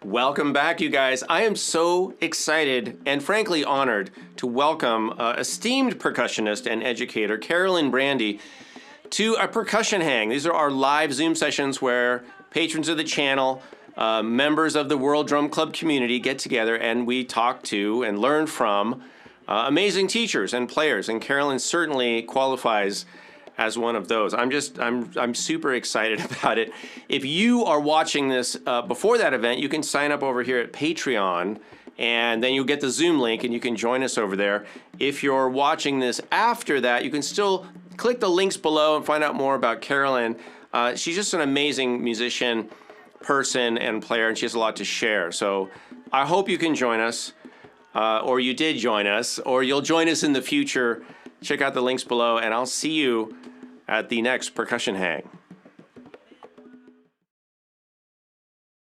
Welcome back, you guys. I am so excited and frankly honored to welcome esteemed percussionist and educator Carolyn Brandy to a percussion hang. These are our live Zoom sessions where patrons of the channel, members of the World Drum Club community get together and we talk to and learn from amazing teachers and players. And Carolyn certainly qualifies as one of those. I'm super excited about it. If you are watching this before that event, you can sign up over here at Patreon, and then you'll get the Zoom link and you can join us over there. If you're watching this after that, you can still click the links below and find out more about Carolyn. She's just an amazing musician, person, and player, and she has a lot to share. So I hope you can join us, or you did join us, or you'll join us in the future. Check out the links below, and I'll see you at the next percussion hang.